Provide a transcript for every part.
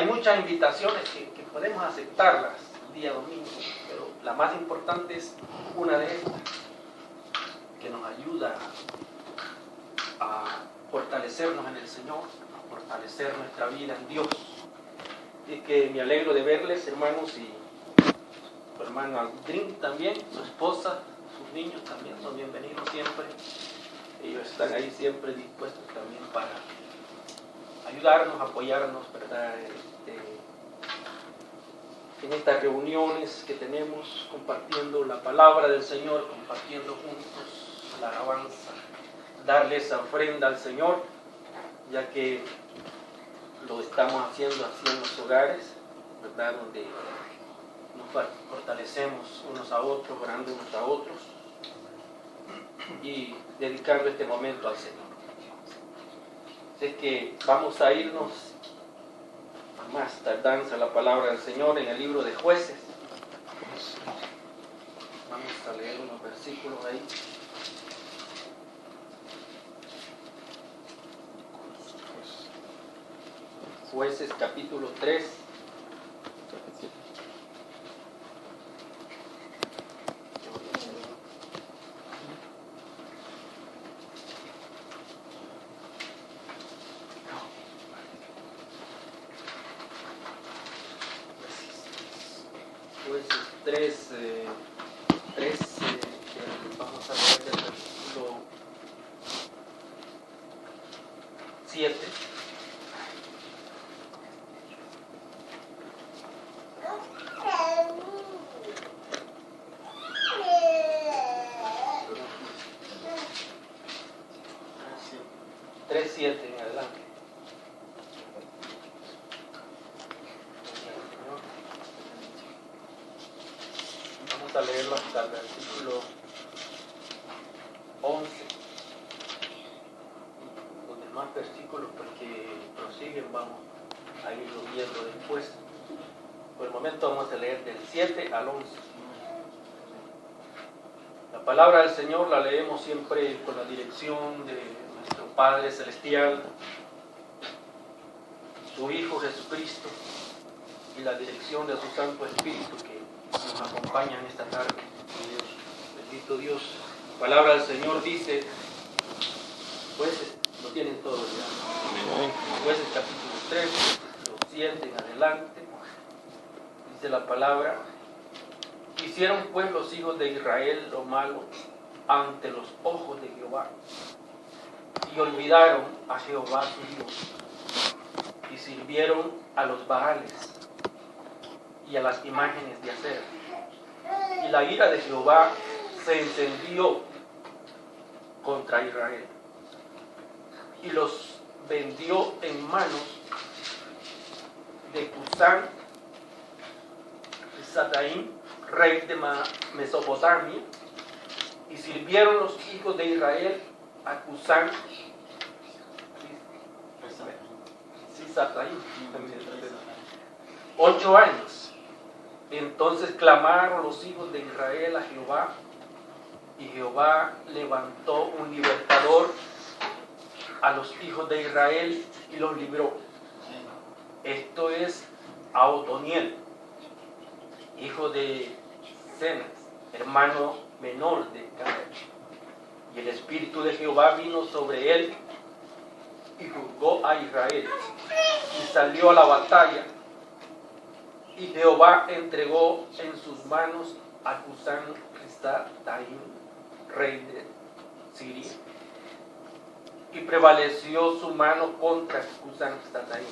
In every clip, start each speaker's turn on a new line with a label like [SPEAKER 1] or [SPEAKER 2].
[SPEAKER 1] hay muchas invitaciones que podemos aceptarlas el día domingo, pero la más importante es una de estas, que nos ayuda a fortalecernos en el Señor, a fortalecer nuestra vida en Dios. Y que me alegro de verles, hermanos, y su hermano Aldrin también, su esposa, sus niños también son bienvenidos siempre. Ellos están ahí siempre dispuestos también para ayudarnos, apoyarnos, ¿verdad? En estas reuniones que tenemos, compartiendo la palabra del Señor, compartiendo juntos la alabanza, darle esa ofrenda al Señor, ya que lo estamos haciendo así en los hogares, ¿verdad? Donde nos fortalecemos unos a otros, orando unos a otros y dedicando este momento al Señor. Así que vamos a irnos a más tardanza la palabra del Señor en el libro de Jueces. Vamos a leer unos versículos ahí. Jueces capítulo 3. Jueces 3, 13, vamos a leer del versículo 7. Tres, 7 en adelante. Vamos a leerlo hasta el versículo 11. Los demás versículos, porque prosiguen, vamos a irlo viendo después. Por el momento vamos a leer del 7 al 11. La palabra del Señor la leemos siempre con la dirección de nuestro Padre Celestial, su Hijo Jesucristo, y la dirección de su Santo Espíritu que nos acompaña en esta tarde. Dios, bendito Dios. La palabra del Señor dice, Jueces, lo tienen todos ya. Jueces capítulo 3, versículo 7 en adelante. Dice la palabra: hicieron pues los hijos de Israel lo malo ante los ojos de Jehová, y olvidaron a Jehová su Dios, y sirvieron a los Baales y a las imágenes de acera. Y la ira de Jehová se encendió contra Israel, y los vendió en manos de Cusán y Sataín, rey de Mesopotamia, y sirvieron los hijos de Israel a Cusán y Sataín 8 años. Entonces clamaron los hijos de Israel a Jehová, y Jehová levantó un libertador a los hijos de Israel y los libró. Esto es a Otoniel, hijo de Cenaz, hermano menor de Caleb. Y el espíritu de Jehová vino sobre él y juzgó a Israel, y salió a la batalla, y Jehová entregó en sus manos a Cusán Risataim, rey de Siria, y prevaleció su mano contra Cusán Risataim,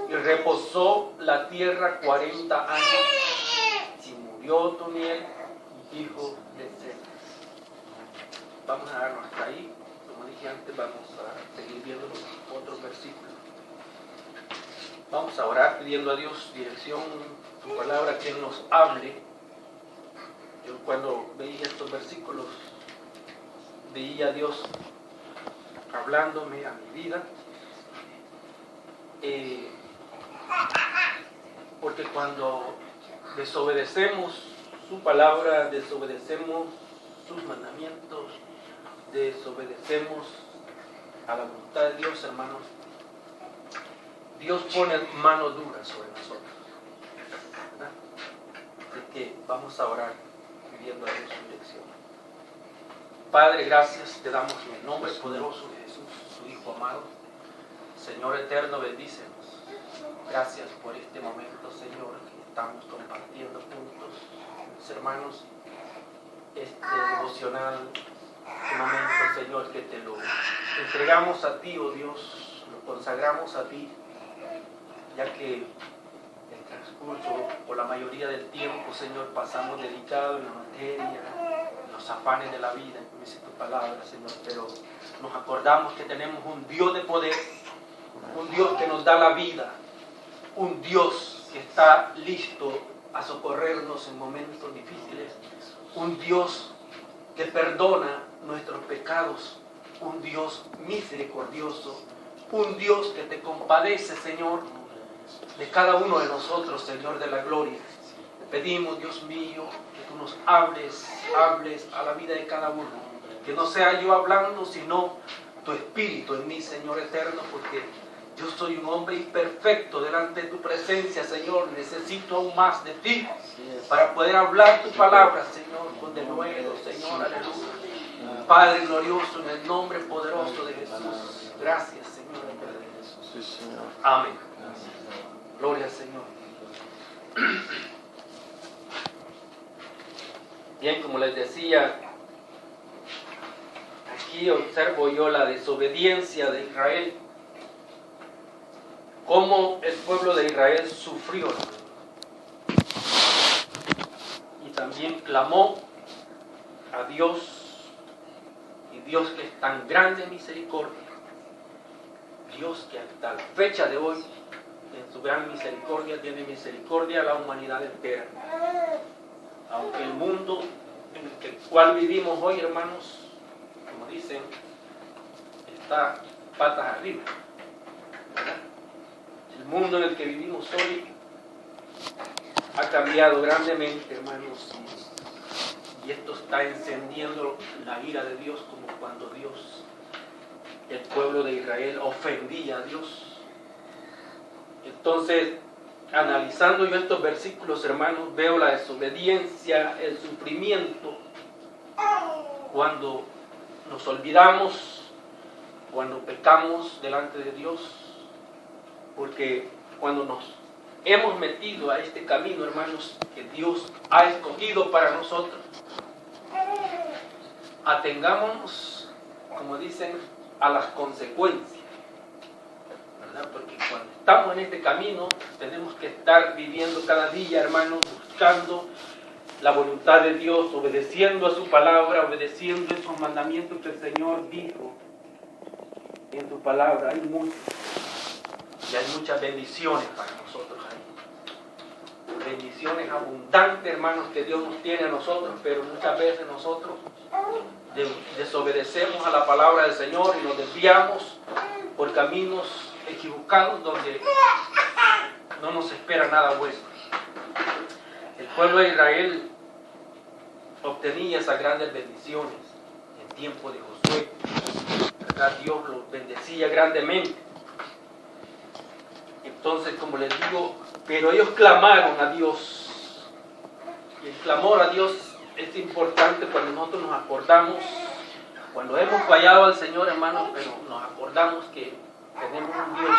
[SPEAKER 1] y reposó la tierra 40 años, y murió Otoniel, hijo de Cenaz. Vamos a darnos hasta ahí. Como dije antes, vamos a seguir viendo los otros versículos. Vamos a orar pidiendo a Dios dirección, su palabra, que Él nos hable. Yo cuando veía estos versículos, veía a Dios hablándome a mi vida, porque cuando desobedecemos su palabra, desobedecemos sus mandamientos, desobedecemos a la voluntad de Dios, hermanos, Dios pone mano dura sobre nosotros, ¿verdad? Así que vamos a orar pidiendo a Dios su dirección. Padre, gracias te damos en el nombre poderoso de Jesús, su Hijo amado. Señor eterno, bendícenos. Gracias por este momento, Señor, que estamos compartiendo juntos, mis hermanos, este devocional, este momento, Señor, que te lo entregamos a ti, oh Dios, lo consagramos a ti, ya que el transcurso o la mayoría del tiempo, Señor, pasamos dedicados en la materia, en los afanes de la vida, como dice tu palabra, Señor, pero nos acordamos que tenemos un Dios de poder, un Dios que nos da la vida, un Dios que está listo a socorrernos en momentos difíciles, un Dios que perdona nuestros pecados, un Dios misericordioso, un Dios que te compadece, Señor, de cada uno de nosotros, Señor de la gloria. Te pedimos, Dios mío, que tú nos hables a la vida de cada uno, que no sea yo hablando, sino tu Espíritu en mí, Señor eterno, porque yo soy un hombre imperfecto delante de tu presencia, Señor. Necesito aún más de ti para poder hablar tu palabra, Señor, con denuedo, Señor, aleluya. Padre glorioso, en el nombre poderoso de Jesús. Gracias, Señor. Amén. Gloria al Señor. Bien, como les decía, aquí observo yo la desobediencia de Israel. Cómo el pueblo de Israel sufrió y también clamó a Dios, y Dios que es tan grande en misericordia, Dios que hasta la fecha de hoy en su gran misericordia tiene misericordia a la humanidad entera. Aunque el mundo en el cual vivimos hoy, hermanos, como dicen, está patas arriba, ¿verdad? El mundo en el que vivimos hoy ha cambiado grandemente, hermanos, y esto está encendiendo la ira de Dios, como cuando el pueblo de Israel ofendía a Dios. Entonces, analizando yo estos versículos, hermanos, veo la desobediencia, el sufrimiento, cuando nos olvidamos, cuando pecamos delante de Dios. Porque cuando nos hemos metido a este camino, hermanos, que Dios ha escogido para nosotros, atengámonos, como dicen, a las consecuencias, ¿verdad? Porque cuando estamos en este camino, tenemos que estar viviendo cada día, hermanos, buscando la voluntad de Dios, obedeciendo a su palabra, obedeciendo esos mandamientos que el Señor dijo en su palabra. Y hay muchas bendiciones para nosotros ahí. Bendiciones abundantes, hermanos, que Dios nos tiene a nosotros, pero muchas veces nosotros desobedecemos a la palabra del Señor y nos desviamos por caminos equivocados donde no nos espera nada bueno. El pueblo de Israel obtenía esas grandes bendiciones en tiempo de Josué, ¿verdad? Dios los bendecía grandemente. Entonces, como les digo, pero ellos clamaron a Dios. Y el clamor a Dios es importante cuando nosotros nos acordamos, cuando hemos fallado al Señor, hermanos, pero nos acordamos que tenemos un Dios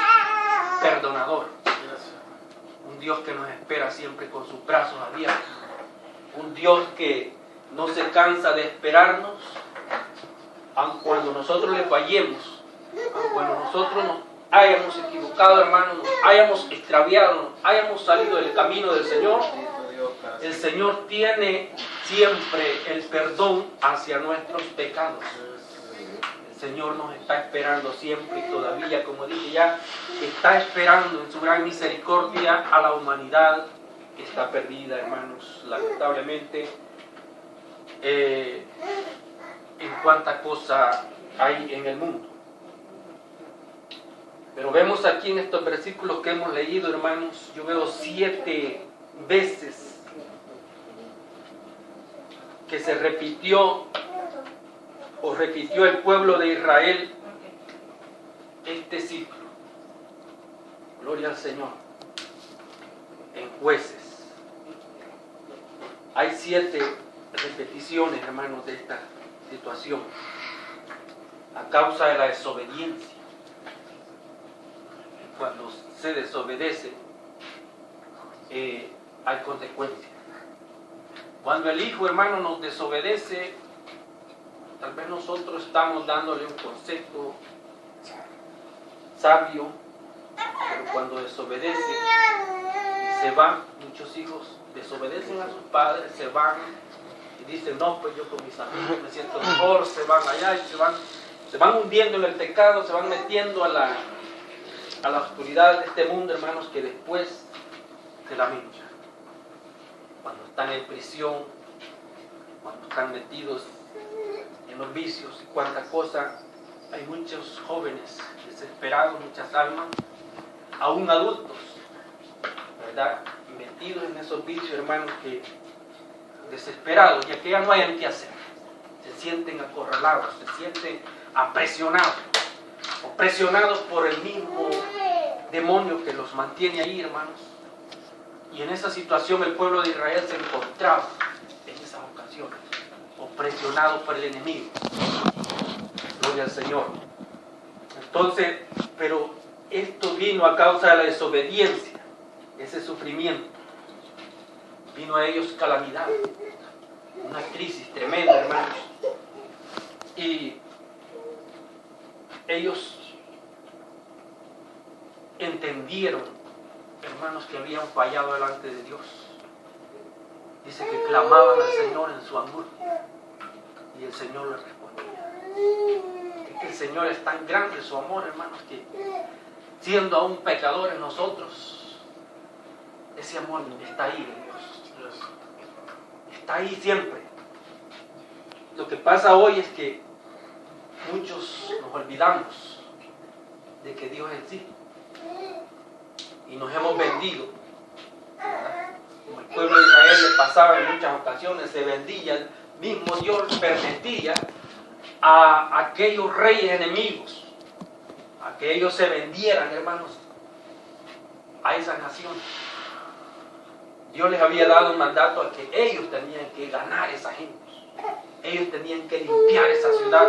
[SPEAKER 1] perdonador, un Dios que nos espera siempre con sus brazos abiertos, un Dios que no se cansa de esperarnos, aun cuando nosotros le fallemos, aun cuando nosotros nos hayamos equivocado, hermanos, nos hayamos extraviado, nos hayamos salido del camino del Señor. El Señor tiene siempre el perdón hacia nuestros pecados. El Señor nos está esperando siempre y todavía, como dije ya, está esperando en su gran misericordia a la humanidad que está perdida, hermanos, lamentablemente. En cuánta cosa hay en el mundo. Pero vemos aquí en estos versículos que hemos leído, hermanos, yo veo 7 veces que se repitió el pueblo de Israel este ciclo. Gloria al Señor. En Jueces. Hay 7 repeticiones, hermanos, de esta situación. A causa de la desobediencia. Cuando se desobedece, hay consecuencias. Cuando el hijo, hermano, nos desobedece, tal vez nosotros estamos dándole un consejo sabio, pero cuando desobedece, se van. Muchos hijos desobedecen a sus padres, se van y dicen, no, pues yo con mis amigos me siento mejor, se van allá y se van hundiendo en el pecado, se van metiendo a la oscuridad de este mundo, hermanos, que después se lamentan. Cuando están en prisión, cuando están metidos en los vicios y cuánta cosa, hay muchos jóvenes desesperados, muchas almas, aún adultos, ¿verdad?, metidos en esos vicios, hermanos, que desesperados, ya que ya no hayan qué hacer, se sienten acorralados, se sienten apresionados, o presionados por el mismo demonio que los mantiene ahí, hermanos. Y en esa situación el pueblo de Israel se encontraba en esas ocasiones, presionado por el enemigo. Gloria al Señor. Entonces, pero esto vino a causa de la desobediencia, ese sufrimiento. Vino a ellos calamidad, una crisis tremenda, hermanos. Y ellos entendieron, hermanos, que habían fallado delante de Dios. Dice que clamaban al Señor en su angustia y el Señor les respondía. Es que el Señor es tan grande su amor, hermanos, que siendo aún pecadores nosotros, ese amor está ahí en Dios. Está ahí siempre. Lo que pasa hoy es que muchos nos olvidamos de que Dios existe y nos hemos vendido, ¿verdad? Como el pueblo de Israel le pasaba en muchas ocasiones, se vendía, el mismo Dios permitía a aquellos reyes enemigos a que ellos se vendieran, hermanos, a esa nación. Dios les había dado un mandato a que ellos tenían que ganar esa gente, ellos tenían que limpiar esa ciudad,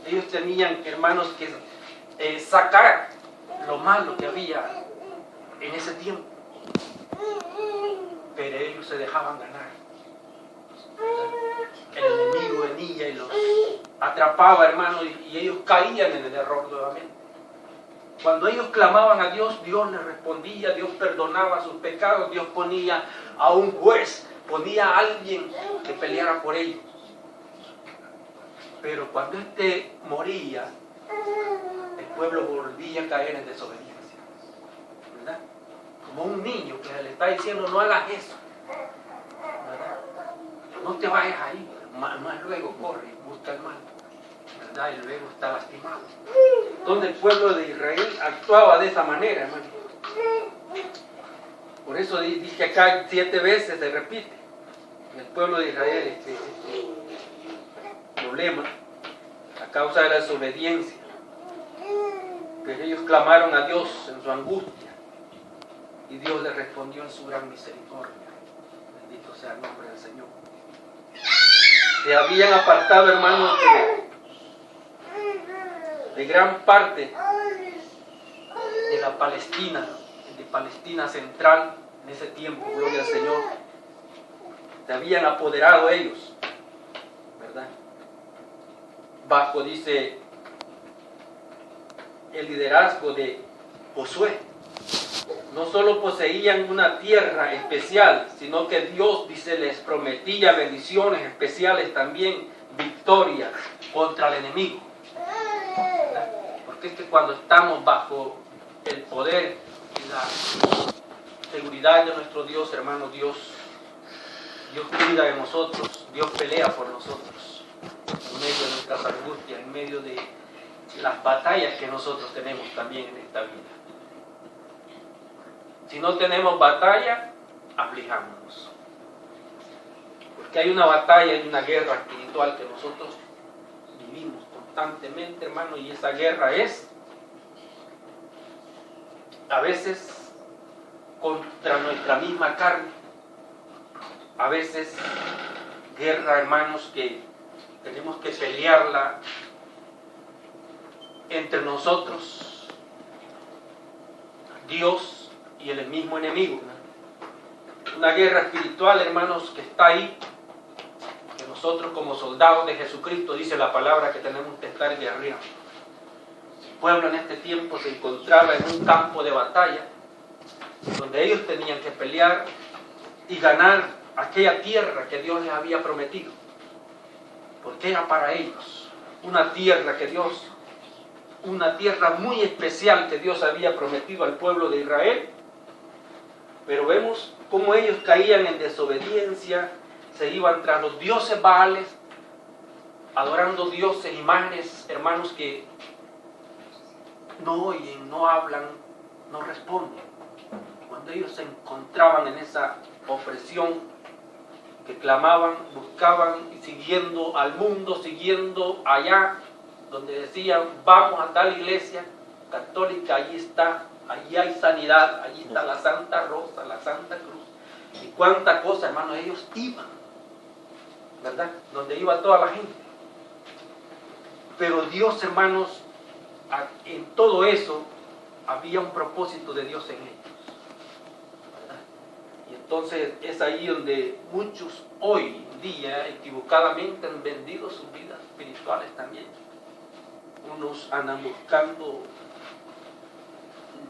[SPEAKER 1] ellos tenían, hermanos, que sacar lo malo que había en ese tiempo, pero ellos se dejaban ganar. El enemigo venía y los atrapaba, hermanos, y ellos caían en el error nuevamente. Cuando ellos clamaban a Dios, Dios les respondía, Dios perdonaba sus pecados, Dios ponía a un juez, ponía a alguien que peleara por ellos. Pero cuando éste moría, el pueblo volvía a caer en desobediencia, ¿verdad? Como un niño que le está diciendo, no hagas eso, ¿verdad? No te vayas ahí, más luego corre y busca el mal, ¿verdad? Y luego está lastimado. Donde el pueblo de Israel actuaba de esa manera, hermano. Por eso dije acá 7 veces se repite en el pueblo de Israel este problema a causa de la desobediencia. Pero ellos clamaron a Dios en su angustia y Dios les respondió en su gran misericordia. Bendito sea el nombre del Señor. Se habían apartado, hermanos, de gran parte de la Palestina, de Palestina central en ese tiempo, gloria al Señor. Se habían apoderado ellos, ¿verdad? Bajo, dice, el liderazgo de Josué. No solo poseían una tierra especial, sino que Dios, dice, les prometía bendiciones especiales también, victoria contra el enemigo. ¿Verdad? Porque es que cuando estamos bajo el poder y la seguridad de nuestro Dios, hermano, Dios cuida de nosotros, Dios pelea por nosotros, en medio de nuestras angustias, en medio de las batallas que nosotros tenemos también en esta vida. Si no tenemos batalla, aflijámonos. Porque hay una batalla, hay una guerra espiritual que nosotros vivimos constantemente, hermano, y esa guerra es a veces contra nuestra misma carne, a veces guerra, hermanos, que tenemos que pelearla entre nosotros, Dios y el mismo enemigo. Una guerra espiritual, hermanos, que está ahí, que nosotros como soldados de Jesucristo, dice la palabra, que tenemos que estar guerreando. El pueblo en este tiempo se encontraba en un campo de batalla, donde ellos tenían que pelear y ganar aquella tierra que Dios les había prometido, porque era para ellos una tierra que Dios, una tierra muy especial que Dios había prometido al pueblo de Israel. Pero vemos cómo ellos caían en desobediencia, se iban tras los dioses Baales, adorando dioses, imágenes, hermanos, que no oyen, no hablan, no responden. Cuando ellos se encontraban en esa opresión, que clamaban, buscaban, y siguiendo al mundo, siguiendo allá, donde decían, vamos a tal iglesia católica, allí está, allí hay sanidad, allí está la Santa Rosa, la Santa Cruz, y cuánta cosa, hermanos, ellos iban, ¿verdad? Donde iba toda la gente. Pero Dios, hermanos, en todo eso, había un propósito de Dios en ellos. Y entonces es ahí donde muchos hoy día equivocadamente han vendido sus vidas espirituales también. Unos andan buscando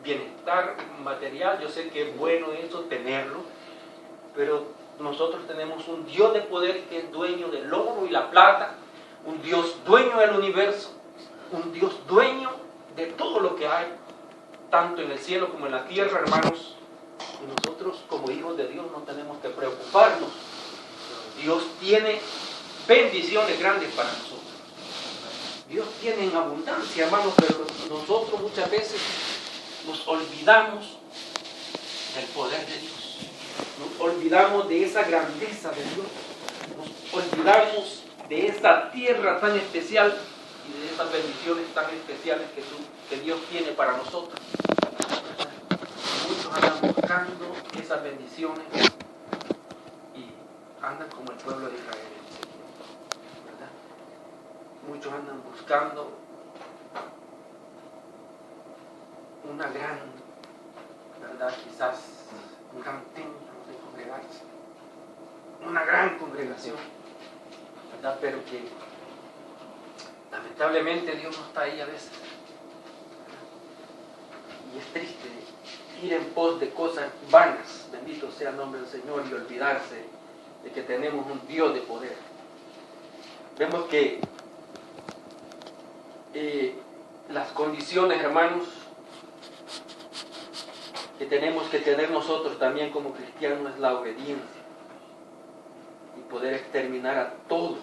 [SPEAKER 1] bienestar material. Yo sé que es bueno eso, tenerlo, pero nosotros tenemos un Dios de poder que es dueño del oro y la plata, un Dios dueño del universo, un Dios dueño de todo lo que hay, tanto en el cielo como en la tierra, hermanos. Y nosotros como hijos de Dios no tenemos que preocuparnos. Dios tiene bendiciones grandes para nosotros. Dios tiene en abundancia, hermanos, pero nosotros muchas veces nos olvidamos del poder de Dios. Nos olvidamos de esa grandeza de Dios. Nos olvidamos de esa tierra tan especial y de esas bendiciones tan especiales que Dios tiene para nosotros. Muchos andan buscando esas bendiciones y andan como el pueblo de Israel, ¿verdad? Muchos andan buscando una gran, ¿verdad? Quizás un gran templo de congregarse, una gran congregación, ¿verdad? Pero que lamentablemente Dios no está ahí a veces. Y es triste ir en pos de cosas vanas, bendito sea el nombre del Señor, y olvidarse de que tenemos un Dios de poder. Vemos que las condiciones, hermanos, que tenemos que tener nosotros también como cristianos es la obediencia y poder exterminar a todo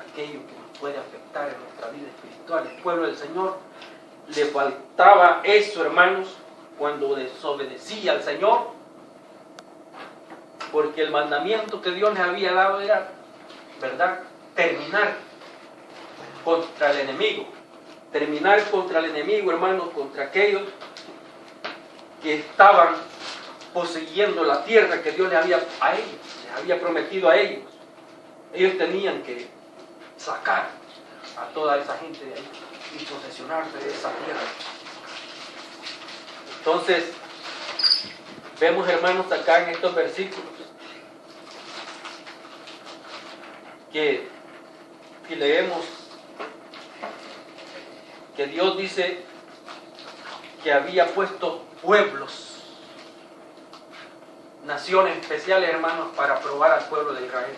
[SPEAKER 1] aquello que nos puede afectar en nuestra vida espiritual. El pueblo del Señor le faltaba eso, hermanos, cuando desobedecía al Señor, porque el mandamiento que Dios les había dado era, ¿verdad?, terminar contra el enemigo. Terminar contra el enemigo, hermanos, contra aquellos que estaban poseyendo la tierra que Dios les había prometido a ellos. Ellos tenían que sacar a toda esa gente de ahí y posesionarse de esa tierra. Entonces, vemos, hermanos, acá en estos versículos que si leemos que Dios dice que había puesto pueblos, naciones especiales, hermanos, para probar al pueblo de Israel.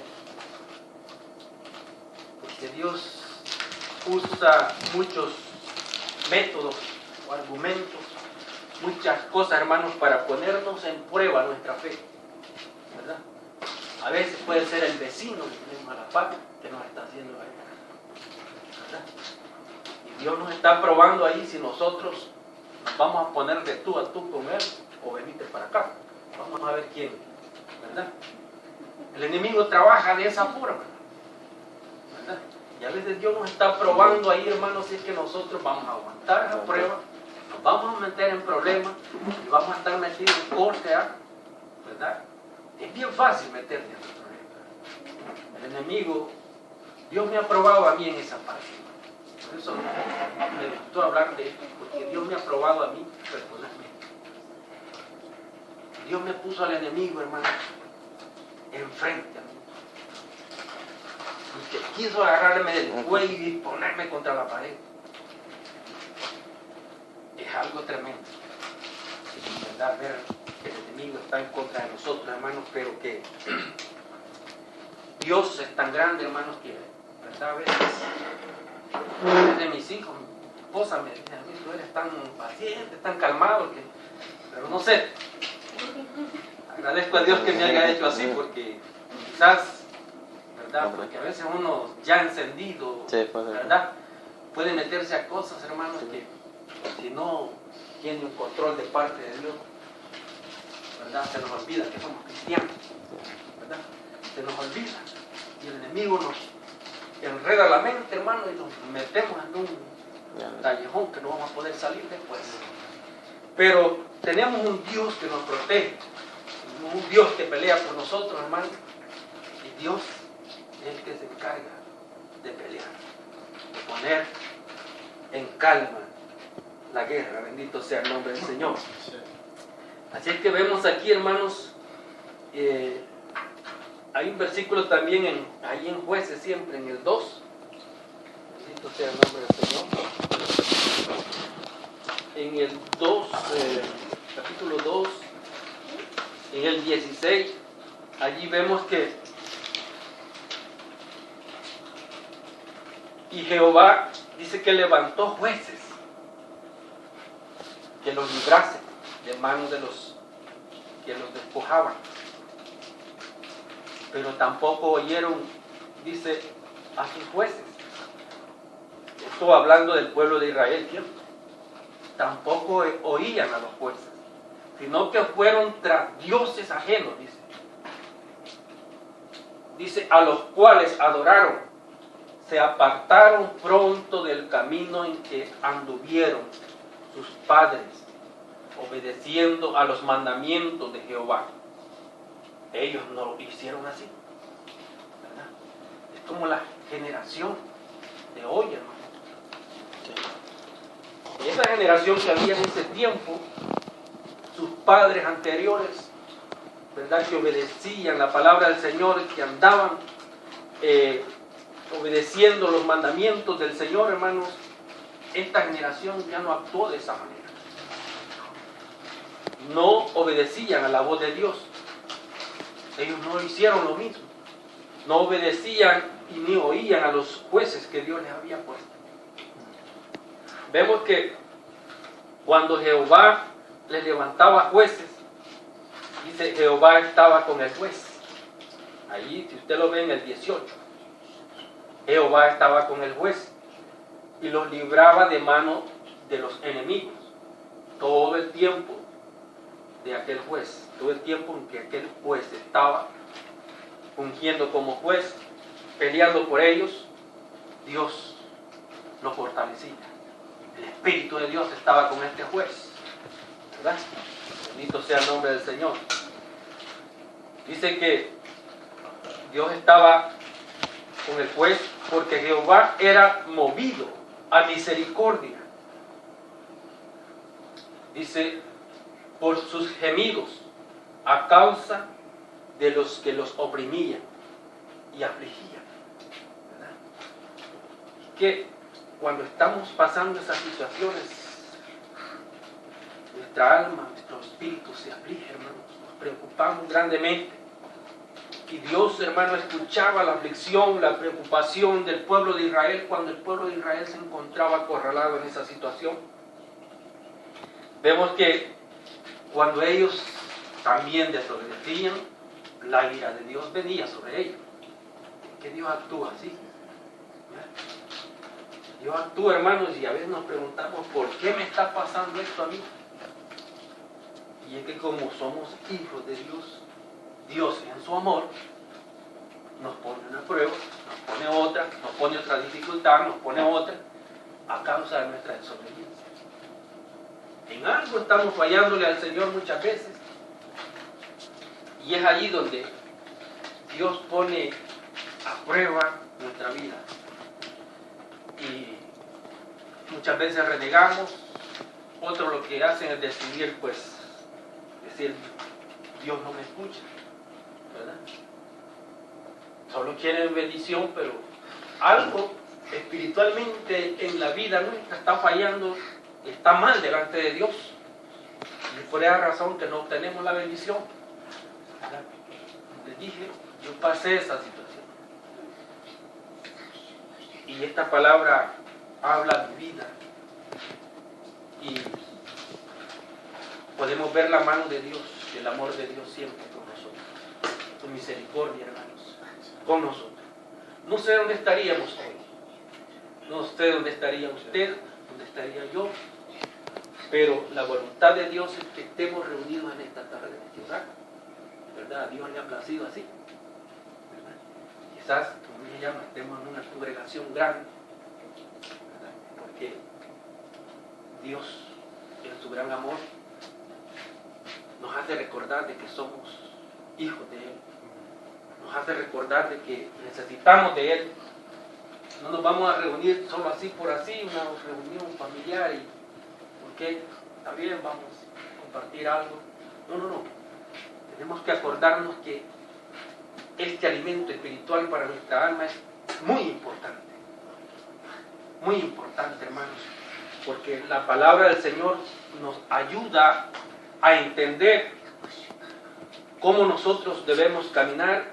[SPEAKER 1] Porque Dios usa muchos métodos o argumentos, muchas cosas, hermanos, para ponernos en prueba nuestra fe, ¿verdad? A veces puede ser el vecino que tenemos a la par que nos está haciendo daño, ¿verdad? Y Dios nos está probando ahí si nosotros nos vamos a poner de tú a tú con Él o venite para acá. Vamos a ver quién, ¿verdad? El enemigo trabaja de esa forma, ¿verdad? Y a veces Dios nos está probando ahí, hermanos, si es que nosotros vamos a aguantar la prueba nos vamos a meter en problemas y vamos a estar metidos en corte, ¿verdad? Es bien fácil meterse en problemas. El enemigo, Dios me ha probado a mí en esa parte. Por eso me gustó hablar de esto, porque Dios me ha probado a mí personalmente. Dios me puso al enemigo, hermano, enfrente a mí. Y que quiso agarrarme del cuello y ponerme contra la pared. Es algo tremendo, ¿verdad? Ver que el enemigo está en contra de nosotros, hermanos, pero que Dios es tan grande, hermanos, que, ¿verdad? A veces de mis hijos, mi esposa me dice a mí, tú eres tan paciente, tan calmado, pero no sé. Agradezco a Dios que me haya hecho así, porque quizás, ¿verdad? Porque a veces uno ya encendido, ¿verdad? Puede meterse a cosas, hermanos, que si no tiene un control de parte de Dios, ¿verdad? Se nos olvida que somos cristianos, ¿verdad? Se nos olvida. Y el enemigo nos enreda la mente, hermano, y nos metemos en un callejón que no vamos a poder salir después. Pero tenemos un Dios que nos protege, un Dios que pelea por nosotros, hermano. Y Dios es el que se encarga de pelear, de poner en calma la guerra. Bendito sea el nombre del Señor. Así es que vemos aquí, hermanos, hay un versículo también ahí en Jueces, siempre en el 2. Bendito sea el nombre del Señor. En el 2, capítulo 2, en el 16, allí vemos que y Jehová dice que levantó jueces que los librasen de manos de los que los despojaban. Pero tampoco oyeron, dice, a sus jueces. Esto hablando del pueblo de Israel, ¿cierto? Tampoco oían a los jueces, sino que fueron tras dioses ajenos, dice. Dice, a los cuales adoraron, se apartaron pronto del camino en que anduvieron sus padres, obedeciendo a los mandamientos de Jehová. Ellos no lo hicieron así, ¿verdad? Es como la generación de hoy, hermano. Y esa generación que había en ese tiempo, sus padres anteriores, ¿verdad? Que obedecían la palabra del Señor, que andaban obedeciendo los mandamientos del Señor, hermanos. Esta generación ya no actuó de esa manera. No obedecían a la voz de Dios. Ellos no hicieron lo mismo. No obedecían y ni oían a los jueces que Dios les había puesto. Vemos que cuando Jehová les levantaba jueces, dice, Jehová estaba con el juez. Allí, si usted lo ve en el 18, Jehová estaba con el juez y los libraba de mano de los enemigos todo el tiempo de aquel juez, todo el tiempo en que aquel juez estaba fungiendo como juez, peleando por ellos. Dios lo fortalecía. El Espíritu de Dios estaba con este juez, ¿verdad? Bendito sea el nombre del Señor. Dice que Dios estaba con el juez porque Jehová era movido a misericordia. Dice, por sus gemidos, a causa de los que los oprimían y afligían, ¿verdad? Que cuando estamos pasando esas situaciones, nuestra alma, nuestro espíritu se aflige, hermanos, nos preocupamos grandemente. Y Dios, hermano, escuchaba la aflicción, la preocupación del pueblo de Israel cuando el pueblo de Israel se encontraba acorralado en esa situación. Vemos que cuando ellos también desobedecían, la ira de Dios venía sobre ellos. Que Dios actúa así. Dios actúa, hermanos, y a veces nos preguntamos, ¿por qué me está pasando esto a mí? Y es que como somos hijos de Dios, Dios en su amor nos pone una prueba, nos pone otra dificultad, nos pone otra, a causa de nuestra desobediencia. En algo estamos fallándole al Señor muchas veces. Y es allí donde Dios pone a prueba nuestra vida. Y muchas veces renegamos. Otros lo que hacen es decidir, pues, decir, Dios no me escucha, ¿verdad? Solo quieren bendición, pero algo espiritualmente en la vida nuestra está fallando, está mal delante de Dios. Y por esa razón que no obtenemos la bendición. ¿Verdad? Les dije, yo pasé esa situación. Y esta palabra habla de vida. Y podemos ver la mano de Dios, el amor de Dios siempre con nosotros. Su misericordia, hermanos, con nosotros. No sé dónde estaríamos hoy. No sé dónde estaría usted, dónde estaría yo. Pero la voluntad de Dios es que estemos reunidos en esta tarde en este hogar. ¿Verdad? A Dios le ha placido así. ¿Verdad? Quizás, como se llama, estemos en una congregación grande. ¿Verdad? Porque Dios, en su gran amor, nos hace recordar de que somos hijos de Él. Nos hace recordar de que necesitamos de Él. No nos vamos a reunir solo así por así, una reunión familiar y porque está bien, vamos a compartir algo. No. Tenemos que acordarnos que este alimento espiritual para nuestra alma es muy importante. Muy importante, hermanos. Porque la palabra del Señor nos ayuda a entender cómo nosotros debemos caminar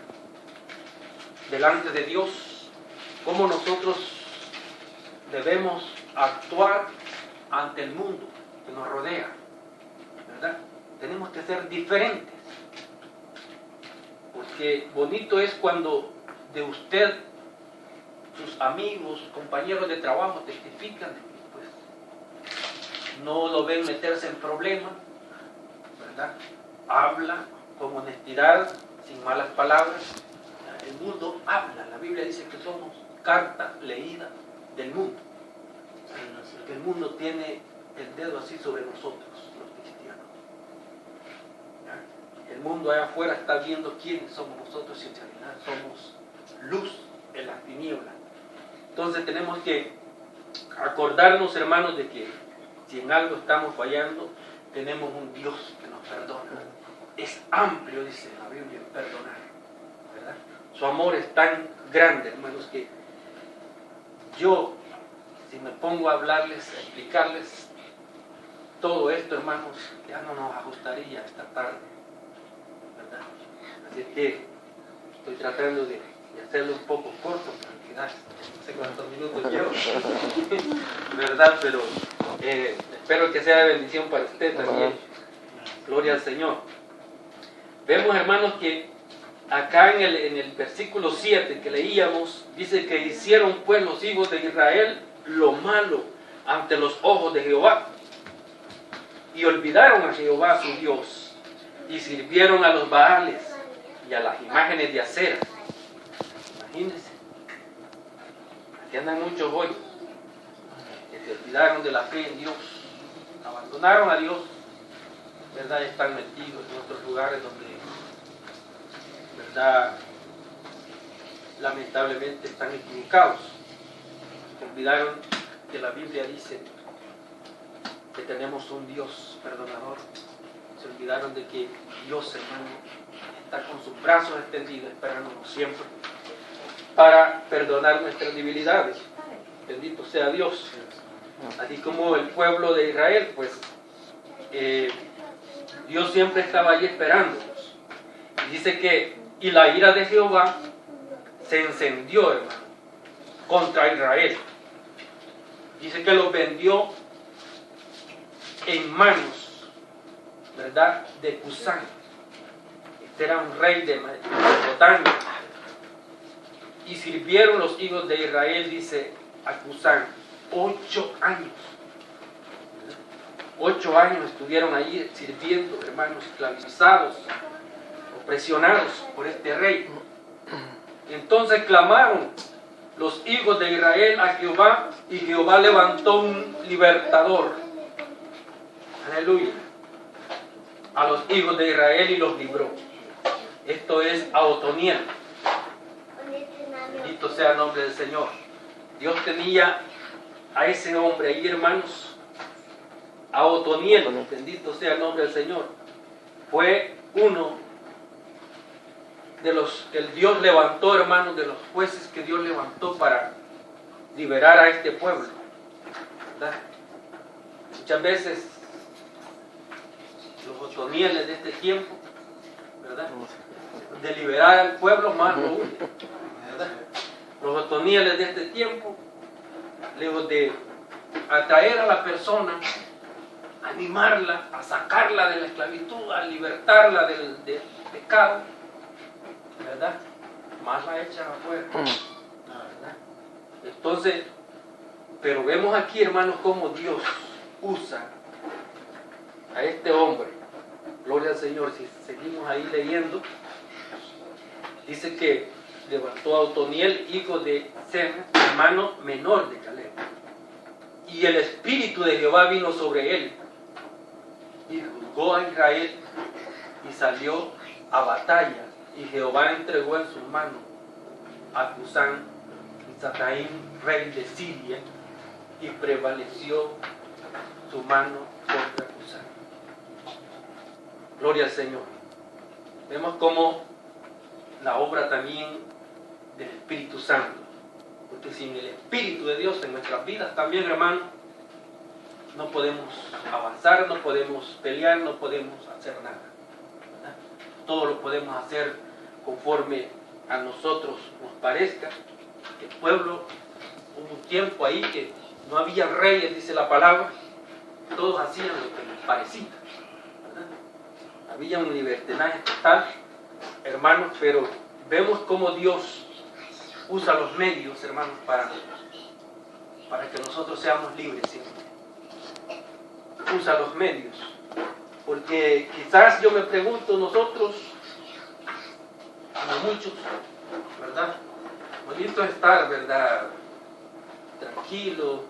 [SPEAKER 1] delante de Dios, cómo nosotros debemos actuar ante el mundo que nos rodea, ¿verdad? Tenemos que ser diferentes, porque bonito es cuando de usted, sus amigos, sus compañeros de trabajo testifican de que pues, no lo ven meterse en problemas, ¿verdad? Habla con honestidad, sin malas palabras. El mundo habla, la Biblia dice que somos carta leída del mundo. El mundo tiene el dedo así sobre nosotros, los cristianos. El mundo allá afuera está viendo quiénes somos nosotros y en realidad somos luz en las tinieblas. Entonces tenemos que acordarnos, hermanos, de que si en algo estamos fallando, tenemos un Dios que nos perdona. Es amplio, dice la Biblia, perdonar, ¿verdad? Su amor es tan grande, hermanos, que yo, si me pongo a hablarles, a explicarles todo esto, hermanos, ya no nos ajustaría esta tarde, ¿verdad? Así que estoy tratando de hacerlo un poco corto, porque no sé cuántos minutos llevo, ¿verdad? Pero espero que sea de bendición para usted también. Gloria al Señor. Vemos, hermanos, que acá en el versículo 7 que leíamos, dice que hicieron pues los hijos de Israel lo malo ante los ojos de Jehová. Y olvidaron a Jehová su Dios, y sirvieron a los Baales y a las imágenes de acera. Imagínense. Aquí andan muchos hoy, que se olvidaron de la fe en Dios, abandonaron a Dios, ¿verdad? Están metidos en otros lugares donde, ¿verdad?, lamentablemente están equivocados. Se olvidaron que la Biblia dice que tenemos un Dios perdonador. Se olvidaron de que Dios, hermano, está con sus brazos extendidos esperándonos siempre para perdonar nuestras debilidades. Bendito sea Dios. Así como el pueblo de Israel, pues Dios siempre estaba allí esperándonos. Y dice que y la ira de Jehová se encendió, hermano, contra Israel. Dice que los vendió en manos, ¿verdad?, de Cusán. Este era un rey de Mesopotamia. Y sirvieron los hijos de Israel, dice a Cusán, 8 años. 8 años estuvieron allí sirviendo, hermanos, esclavizados, opresionados por este rey. Entonces clamaron los hijos de Israel a Jehová, y Jehová levantó un libertador. Aleluya. A los hijos de Israel y los libró. Esto es a Otoniel. Bendito sea el nombre del Señor. Dios tenía a ese hombre ahí, hermanos, a Otoniel. Bendito sea el nombre del Señor. Fue uno de los que el Dios levantó, hermanos, de los jueces que Dios levantó para liberar a este pueblo, ¿verdad? Muchas veces los Otonieles de este tiempo, ¿verdad?, de liberar al pueblo, más lo huyen, ¿verdad? Los Otonieles de este tiempo, lejos de atraer a la persona, animarla, a sacarla de la esclavitud, a libertarla del pecado, ¿verdad?, más la echan afuera, ¿verdad? Entonces, pero vemos aquí, hermanos, cómo Dios usa a este hombre. Gloria al Señor. Si seguimos ahí leyendo, dice que levantó a Otoniel, hijo de Sem, hermano menor de Caleb, y el espíritu de Jehová vino sobre él, y juzgó a Israel, y salió a batalla, y Jehová entregó en sus manos a Cusán y Sataín, rey de Siria, y prevaleció su mano contra Cusán. Gloria al Señor. Vemos como la obra también del Espíritu Santo, porque sin el Espíritu de Dios en nuestras vidas también, hermano, no podemos avanzar, no podemos pelear, no podemos hacer nada, ¿verdad? Todo lo podemos hacer conforme a nosotros nos parezca. El pueblo, hubo un tiempo ahí que no había reyes, dice la palabra, todos hacían lo que les parecía, ¿verdad? Había un libertinaje total, hermanos, pero vemos cómo Dios usa los medios, hermanos, para que nosotros seamos libres siempre. Usa los medios, porque quizás yo me pregunto, nosotros, como muchos, ¿verdad?, bonito estar, ¿verdad?, tranquilo,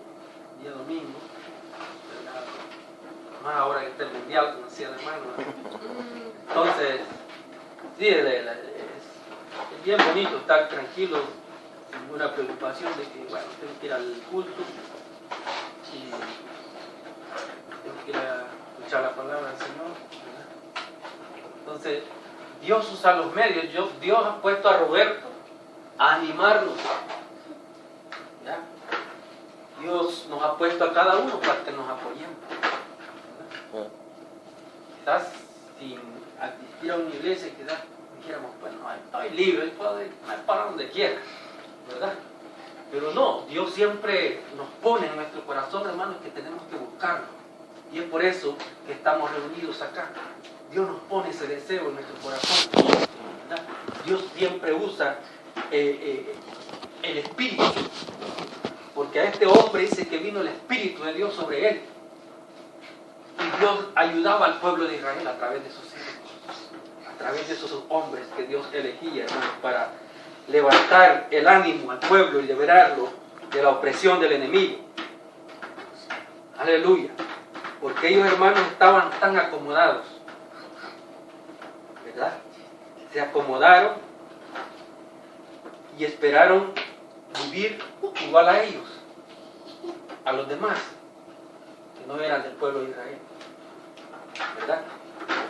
[SPEAKER 1] día domingo, ¿verdad?, más ahora que está el mundial, como decía el hermano, ¿verdad? Entonces, sí, es bien bonito estar tranquilo, sin ninguna preocupación de que, bueno, tengo que ir al culto y tengo que ir a escuchar la palabra del Señor, ¿verdad? Entonces, Dios usa los medios. Dios ha puesto a Roberto a animarnos, ¿ya? Dios nos ha puesto a cada uno para que nos apoyemos, ¿verdad? Quizás sin asistir a una iglesia, quizás dijéramos, bueno, estoy libre, puedo ir para donde quiera, ¿verdad? Pero no, Dios siempre nos pone en nuestro corazón, hermanos, que tenemos que buscarlo. Y es por eso que estamos reunidos acá. Dios nos pone ese deseo en nuestro corazón, ¿verdad? Dios siempre usa el Espíritu, porque a este hombre dice que vino el Espíritu de Dios sobre él, y Dios ayudaba al pueblo de Israel a través de sus hijos, a través de esos hombres que Dios elegía, hermanos, para levantar el ánimo al pueblo y liberarlo de la opresión del enemigo. Aleluya. Porque ellos, hermanos, estaban tan acomodados, ¿verdad? Se acomodaron y esperaron vivir igual a ellos, a los demás, que no eran del pueblo de Israel, ¿verdad?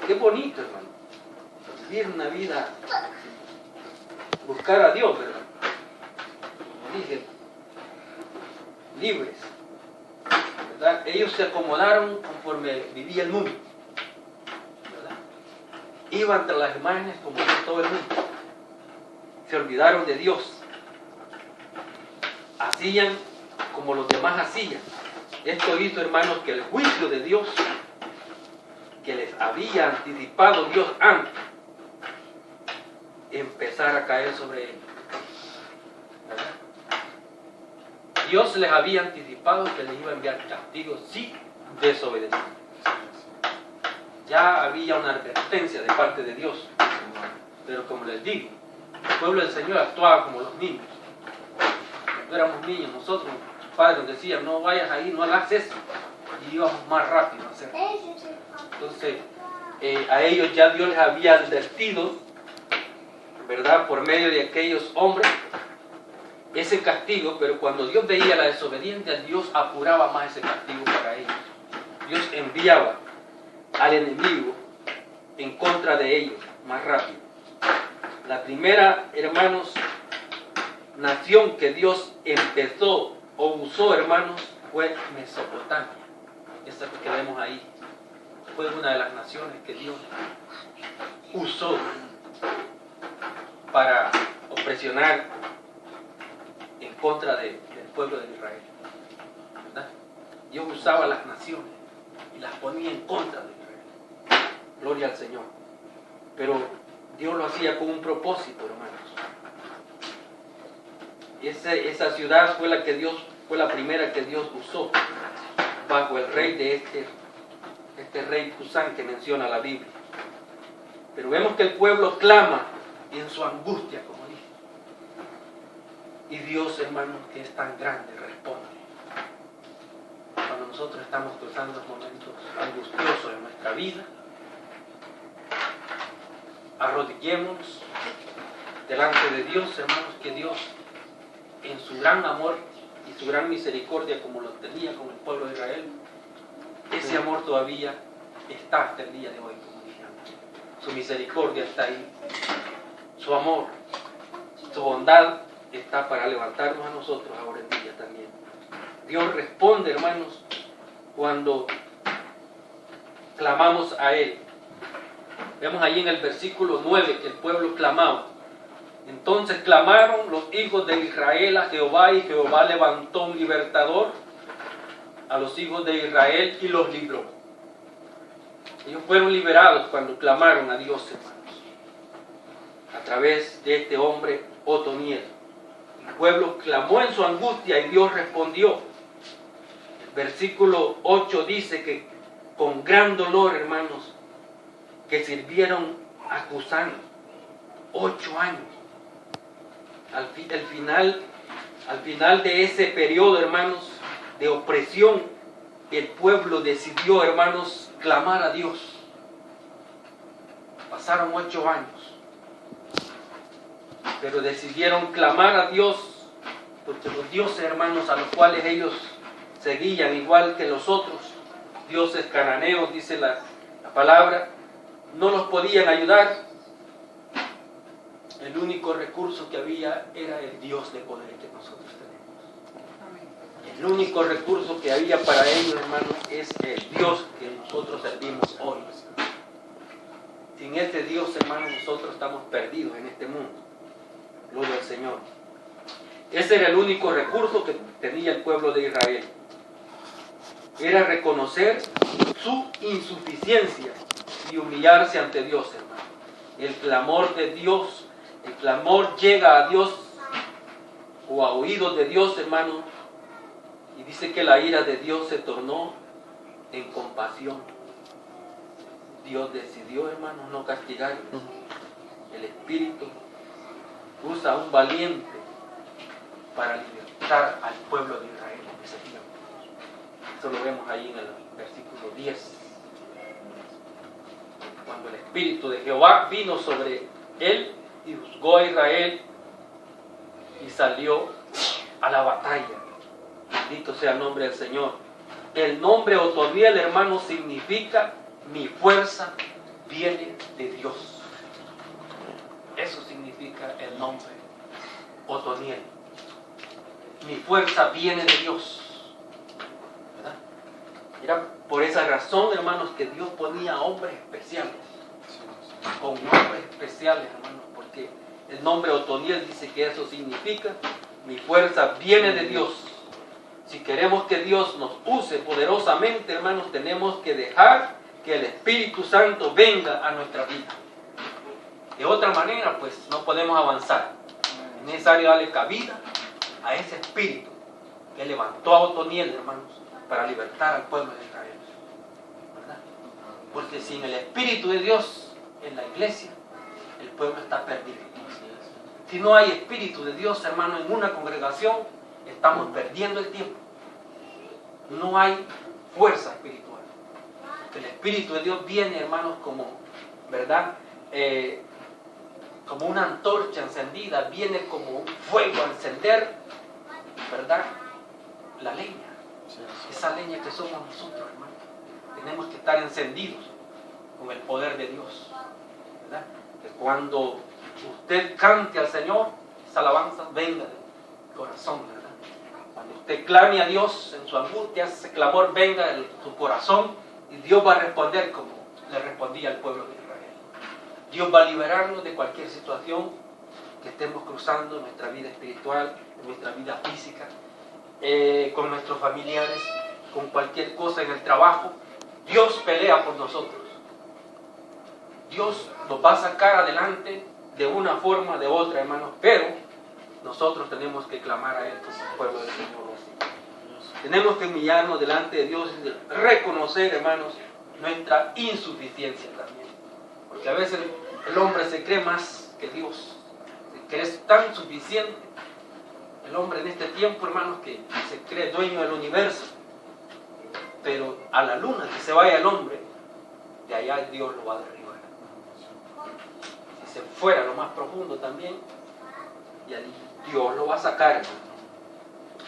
[SPEAKER 1] Qué bonito, hermano, vivir una vida, buscar a Dios, ¿verdad? Como dije, libres, ¿verdad? Ellos se acomodaron conforme vivía el mundo, ¿verdad? Iban tras las imágenes como todo el mundo, se olvidaron de Dios, hacían como los demás hacían. Esto hizo, hermanos, que el juicio de Dios, que les había anticipado Dios antes, empezara a caer sobre ellos, ¿verdad? Dios les había anticipado que les iba a enviar castigo si desobedecían. Ya había una advertencia de parte de Dios, pero como les digo, el pueblo del Señor actuaba como los niños. Cuando éramos niños, nosotros, sus padres nos decían, no vayas ahí, no hagas eso, y íbamos más rápido a hacerlo. Entonces, a ellos ya Dios les había advertido, ¿verdad?, por medio de aquellos hombres, ese castigo, pero cuando Dios veía la desobediencia, Dios apuraba más ese castigo para ellos. Dios enviaba al enemigo en contra de ellos más rápido. La primera, hermanos, nación que Dios empezó o usó, hermanos, fue Mesopotamia. Esa que vemos ahí fue una de las naciones que Dios usó para opresionar en contra del pueblo de Israel, ¿verdad? Dios usaba las naciones y las ponía en contra de Israel. Gloria al Señor. Pero Dios lo hacía con un propósito, hermanos. Esa ciudad fue la primera que Dios usó bajo el rey de este rey Cusán que menciona la Biblia. Pero vemos que el pueblo clama en su angustia, como dije. Y Dios, hermanos, que es tan grande, responde. Cuando nosotros estamos cruzando momentos angustiosos en nuestra vida, arrodillémonos delante de Dios, hermanos, que Dios, en su gran amor y su gran misericordia, como lo tenía con el pueblo de Israel, ese amor todavía está hasta el día de hoy, como dije antes. Su misericordia está ahí, su amor, su bondad está para levantarnos a nosotros ahora en día también. Dios responde, hermanos, cuando clamamos a Él. Vemos ahí en el versículo 9 que el pueblo clamaba. Entonces clamaron los hijos de Israel a Jehová, y Jehová levantó un libertador a los hijos de Israel y los libró. Ellos fueron liberados cuando clamaron a Dios, hermanos, a través de este hombre Otoniel. El pueblo clamó en su angustia y Dios respondió. El versículo 8 dice que con gran dolor, hermanos, que sirvieron a Cusán 8 años. Al final de ese periodo, hermanos, de opresión, el pueblo decidió, hermanos, clamar a Dios. Pasaron 8 años, pero decidieron clamar a Dios, porque los dioses, hermanos, a los cuales ellos seguían, igual que los otros dioses cananeos, dice la palabra, no los podían ayudar. El único recurso que había era el Dios de poder que nosotros tenemos. El único recurso que había para ellos, hermanos, es el Dios que nosotros servimos hoy. Sin este Dios, hermanos, nosotros estamos perdidos en este mundo. Gloria al Señor. Ese era el único recurso que tenía el pueblo de Israel. Era reconocer su insuficiencia y humillarse ante Dios, hermano. El clamor de Dios, el clamor llega a Dios o a oídos de Dios, hermano, y dice que la ira de Dios se tornó en compasión. Dios decidió, hermano, no castigarlos. El Espíritu usa a un valiente para libertar al pueblo de Israel en ese tiempo. Eso lo vemos ahí en el versículo 10. Cuando el Espíritu de Jehová vino sobre él y juzgó a Israel y salió a la batalla. Bendito sea el nombre del Señor. El nombre Otoniel, hermano, significa mi fuerza viene de Dios. Eso significa el nombre Otoniel. Mi fuerza viene de Dios. ¿Verdad? Era por esa razón, hermanos, que Dios ponía hombres especiales. Con nombres especiales, hermanos, porque el nombre Otoniel dice que eso significa mi fuerza viene de Dios. Si queremos que Dios nos use poderosamente, hermanos, tenemos que dejar que el Espíritu Santo venga a nuestra vida. De otra manera, pues, no podemos avanzar. Es necesario darle cabida a ese Espíritu que levantó a Otoniel, hermanos, para libertar al pueblo de Israel. ¿Verdad? Porque sin el Espíritu de Dios en la iglesia, el pueblo está perdido. Si no hay Espíritu de Dios, hermano, en una congregación, estamos perdiendo el tiempo. No hay fuerza espiritual. El Espíritu de Dios viene, hermanos, como, ¿verdad? Como una antorcha encendida, viene como un fuego a encender, ¿verdad? La leña. Esa leña que somos nosotros, hermanos. Tenemos que estar encendidos con el poder de Dios, ¿verdad? Que cuando usted cante al Señor, esa alabanza venga del corazón, ¿verdad? Cuando usted clame a Dios en su angustia, ese clamor venga de su corazón y Dios va a responder como le respondía al pueblo de Israel. Dios va a liberarnos de cualquier situación que estemos cruzando en nuestra vida espiritual, en nuestra vida física, con nuestros familiares, con cualquier cosa en el trabajo. Dios pelea por nosotros. Dios nos va a sacar adelante de una forma o de otra, hermanos, pero nosotros tenemos que clamar a Él como el pueblo del Señor. Tenemos que humillarnos delante de Dios y reconocer, hermanos, nuestra insuficiencia también. Porque a veces el hombre se cree más que Dios, se cree tan suficiente. El hombre en este tiempo, hermanos, que se cree dueño del universo. Pero a la luna que se vaya el hombre, de allá Dios lo va a derribar. Si se fuera a lo más profundo también, y allí Dios lo va a sacar, hermano,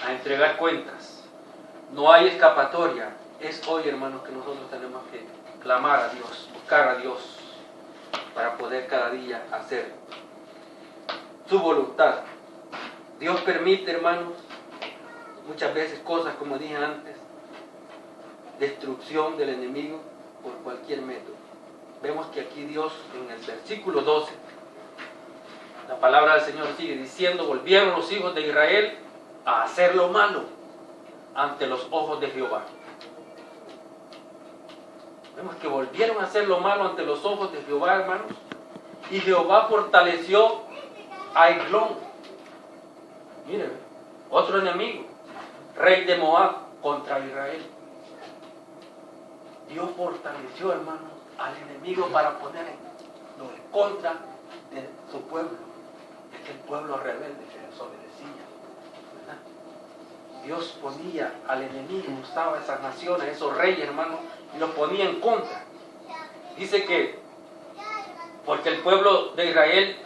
[SPEAKER 1] a entregar cuentas. No hay escapatoria. Es hoy, hermanos, que nosotros tenemos que clamar a Dios, buscar a Dios, para poder cada día hacer su voluntad. Dios permite, hermanos, muchas veces cosas, como dije antes, destrucción del enemigo por cualquier método. Vemos que aquí Dios, en el versículo 12, la palabra del Señor sigue diciendo: volvieron los hijos de Israel a hacer lo malo ante los ojos de Jehová. Vemos que volvieron a hacer lo malo ante los ojos de Jehová, hermanos. Y Jehová fortaleció a Eglón. Miren, otro enemigo, rey de Moab, contra Israel. Dios fortaleció, hermanos, al enemigo para poner en contra de su pueblo, de aquel pueblo rebelde que desobedecía, ¿verdad? Dios ponía al enemigo, usaba esas naciones, esos reyes, hermanos, y los ponía en contra. Dice que, porque el pueblo de Israel,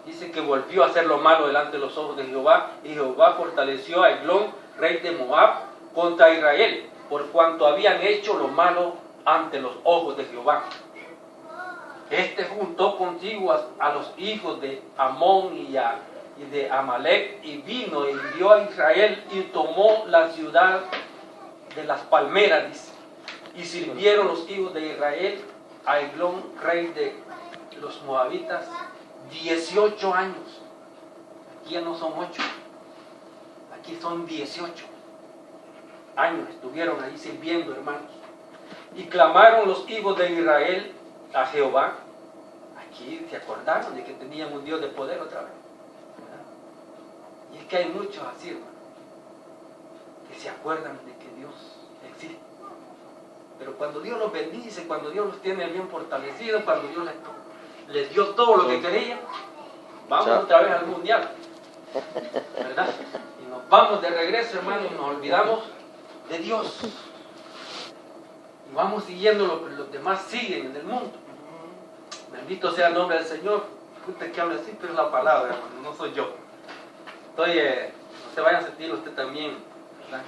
[SPEAKER 1] dice que volvió a hacer lo malo delante de los ojos de Jehová, y Jehová fortaleció a Eglón, rey de Moab, contra Israel, por cuanto habían hecho lo malo ante los ojos de Jehová. Este juntó contigo a los hijos de Amón y de Amalek, y vino y hirió a Israel y tomó la ciudad de las palmeras, dice. Y sirvieron los hijos de Israel a Eglón, rey de los moabitas, 18 años. Aquí ya no son 8, aquí son 18 años estuvieron ahí sirviendo, hermanos. Y clamaron los hijos de Israel a Jehová. Aquí se acordaron de que tenían un Dios de poder otra vez, ¿verdad? Y es que hay muchos así, hermanos, que se acuerdan de que Dios existe. Pero cuando Dios los bendice, cuando Dios los tiene bien fortalecidos, cuando Dios les dio todo lo que querían, vamos otra vez al mundial, ¿verdad? Y nos vamos de regreso, hermano, y nos olvidamos de Dios. Y vamos siguiendo lo que los demás siguen en el mundo. Bendito sea el nombre del Señor. Usted que habla así, pero es la palabra, hermano, no soy yo. No se vaya a sentir usted también, ¿verdad?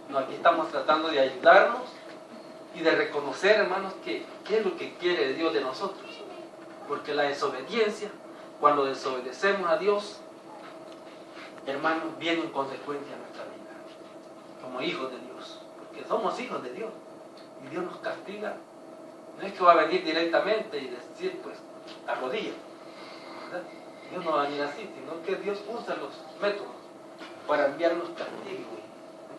[SPEAKER 1] No, aquí estamos tratando de ayudarnos y de reconocer, hermanos, qué es lo que quiere Dios de nosotros. Porque la desobediencia, cuando desobedecemos a Dios, hermanos, viene en consecuencia a nuestra vida, como hijos de Dios. Porque somos hijos de Dios. Y Dios nos castiga. No es que va a venir directamente y decir, pues, arrodilla, ¿verdad? Dios no va a venir así, sino que Dios usa los métodos para enviarnos castigo.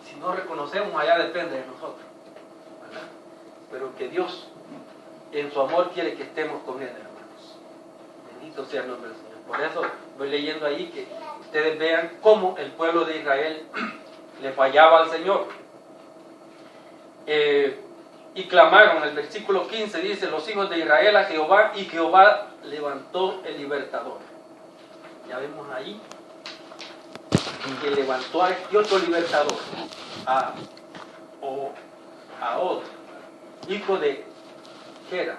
[SPEAKER 1] Si no reconocemos, allá depende de nosotros, ¿verdad? Pero que Dios, en su amor, quiere que estemos con Él, hermanos. Bendito sea el nombre del Señor. Por eso voy leyendo ahí que ustedes vean cómo el pueblo de Israel le fallaba al Señor. Y clamaron, el versículo 15 dice: los hijos de Israel a Jehová, y Jehová levantó el libertador. Ya vemos ahí que levantó a este otro libertador, a o Ahod, hijo de Gera,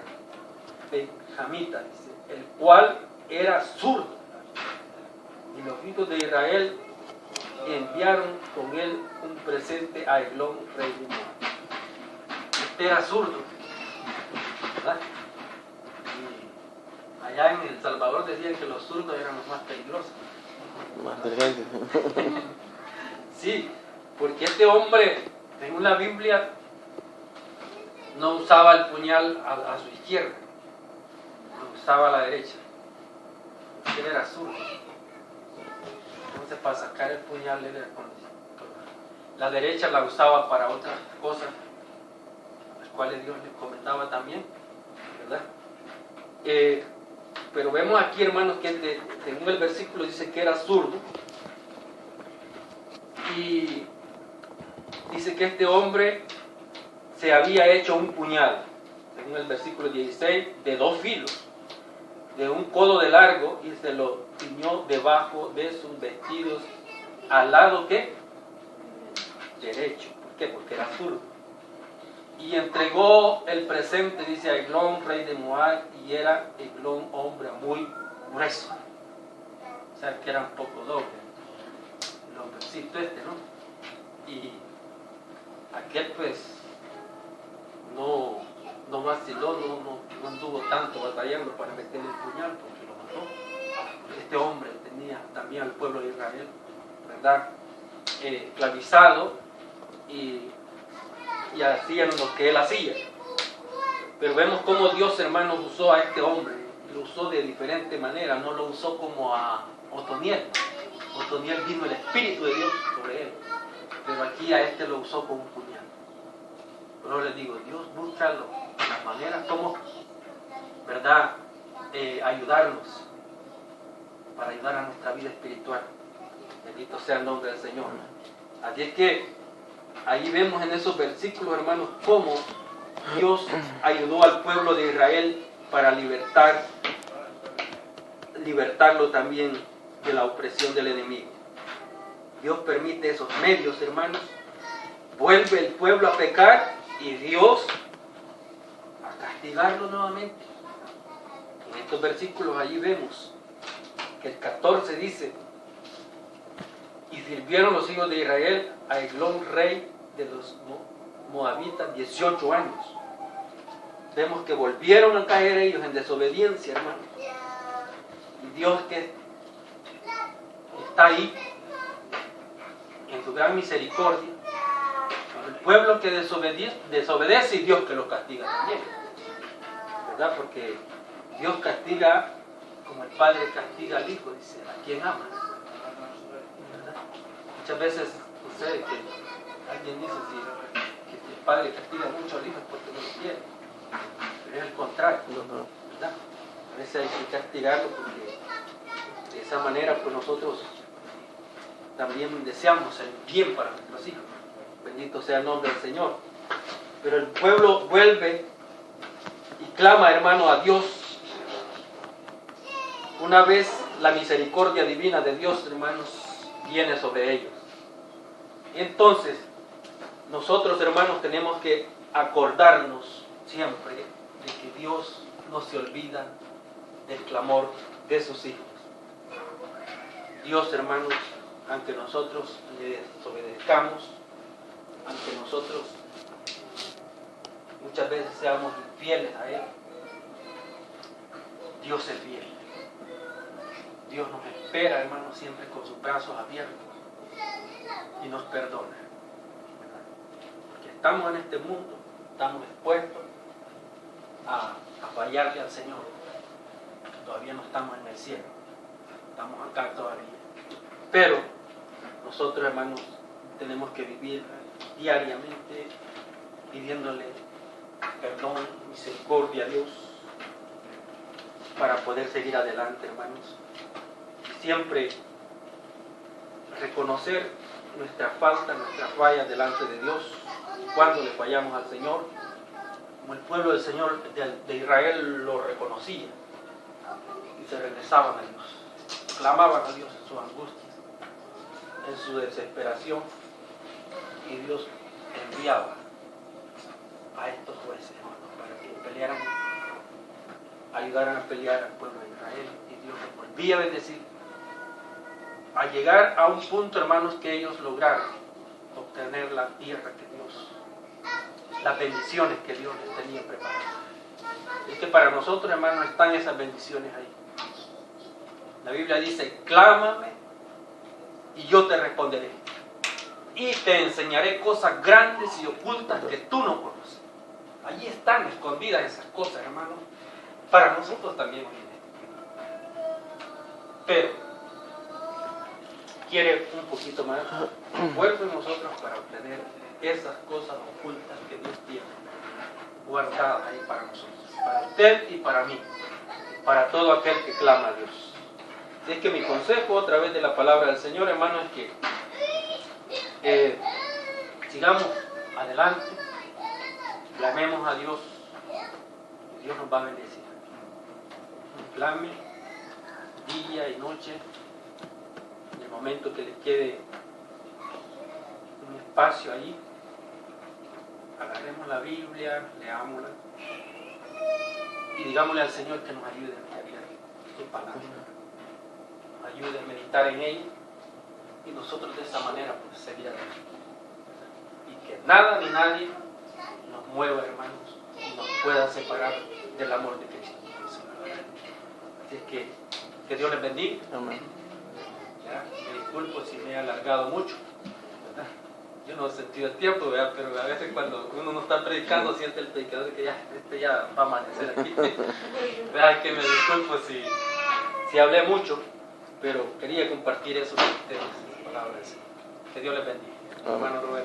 [SPEAKER 1] benjamita, dice, el cual era zurdo. Y los hijos de Israel enviaron con él un presente a Eglón, rey de Moab. Este era zurdo, ¿verdad? Y allá en El Salvador decían que los zurdos eran los más peligrosos.
[SPEAKER 2] Más inteligente.
[SPEAKER 1] Sí, porque este hombre, según la Biblia, no usaba el puñal a su izquierda, lo usaba a la derecha. Él era zurdo. Entonces, para sacar el puñal, él era con la derecha la usaba para otras cosas, las cuales Dios le comentaba también, ¿verdad? Pero vemos aquí, hermanos, que según el versículo dice que era zurdo. Y dice que este hombre se había hecho un puñal, según el versículo 16, de 2 filos, de un codo de largo, y se lo ciñó debajo de sus vestidos, al lado ¿qué? Derecho. ¿Por qué? Porque era zurdo. Y entregó el presente, dice, a Eglón, rey de Moab, y era Eglón hombre muy grueso. O sea, que era un poco doble. El hombrecito este, ¿no? Y aquel pues no vaciló, no anduvo tanto batallando para meter el puñal porque lo mató. Este hombre tenía también al pueblo de Israel, ¿verdad? Esclavizado y hacían lo que él hacía. Pero vemos cómo Dios, hermanos, usó a este hombre. Lo usó de diferente manera, no lo usó como a Otoniel. Otoniel vino el Espíritu de Dios sobre él, pero aquí a este lo usó con un puñal. Pero les digo, Dios busca las maneras como, ¿verdad?, ayudarnos, para ayudar a nuestra vida espiritual. Bendito sea el nombre del Señor. Así es que ahí vemos en esos versículos, hermanos, cómo Dios ayudó al pueblo de Israel para libertarlo también de la opresión del enemigo. Dios permite esos medios, hermanos. Vuelve el pueblo a pecar y Dios a castigarlo nuevamente. En estos versículos allí vemos que el 14 dice: y sirvieron los hijos de Israel a Eglón, rey de los moabitas, 18 años. Vemos que volvieron a caer ellos en desobediencia, hermanos. Y Dios, que está ahí en su gran misericordia, el pueblo que desobedece, y Dios que lo castiga también, ¿verdad? Porque Dios castiga como el padre castiga al hijo, dice, a quien ama, ¿verdad? Muchas veces sucede que alguien dice que el padre castiga mucho al hijo porque no lo quiere, pero es el contrario, ¿verdad? A veces hay que castigarlo porque de esa manera pues nosotros también deseamos el bien para nuestros hijos. Bendito sea el nombre del Señor. Pero el pueblo vuelve y clama, hermano, a Dios. Una vez la misericordia divina de Dios, hermanos, viene sobre ellos. Y entonces, nosotros, hermanos, tenemos que acordarnos siempre de que Dios no se olvida del clamor de sus hijos. Dios, hermanos, aunque nosotros le desobedezcamos, aunque nosotros muchas veces seamos infieles a Él, Dios es fiel. Dios nos espera, hermanos, siempre con sus brazos abiertos y nos perdona. Porque estamos en este mundo, estamos expuestos a fallarle al Señor. Todavía no estamos en el cielo, estamos acá todavía. Pero nosotros, hermanos, tenemos que vivir diariamente pidiéndole perdón, misericordia a Dios para poder seguir adelante, hermanos. Y siempre reconocer nuestra falta, nuestras fallas delante de Dios cuando le fallamos al Señor, como el pueblo del Señor de Israel lo reconocía y se regresaban a Dios, clamaban a Dios en sus angustias, en su desesperación, y Dios enviaba a estos jueces, hermanos, para que pelearan, ayudaran a pelear al pueblo de Israel, y Dios los volvía a bendecir, a llegar a un punto, hermanos, que ellos lograron obtener la tierra que Dios, las bendiciones que Dios les tenía preparadas. Es que para nosotros, hermanos, están esas bendiciones ahí. La Biblia dice: clámame y yo te responderé, y te enseñaré cosas grandes y ocultas que tú no conoces. Allí están escondidas esas cosas, hermanos, para nosotros también hoy en día. Pero quiere un poquito más esfuerzo en nosotros para obtener esas cosas ocultas que Dios tiene guardadas ahí para nosotros, para usted y para mí, para todo aquel que clama a Dios. Así es que mi consejo, a través de la palabra del Señor, hermano, es que sigamos adelante, clamemos a Dios, y Dios nos va a bendecir. Clame día y noche, en el momento que les quede un espacio ahí, agarremos la Biblia, leámosla y digámosle al Señor que nos ayude a meditar su palabra, nos ayude a meditar en ella, y nosotros de esa manera pues seguir adelante, y que nada ni nadie nos mueva, hermanos, y nos pueda separar del amor de Cristo. Así es que Dios les bendiga.
[SPEAKER 2] Amén.
[SPEAKER 1] Ya, me disculpo si me he alargado mucho, ¿verdad? Yo no he sentido el tiempo, ¿verdad? Pero a veces cuando uno no está predicando siente el predicador que ya va a amanecer aquí. ¿Verdad? Que me disculpo si hablé mucho, pero quería compartir eso con ustedes, las palabras. Que Dios les bendiga. Hermano Rubén.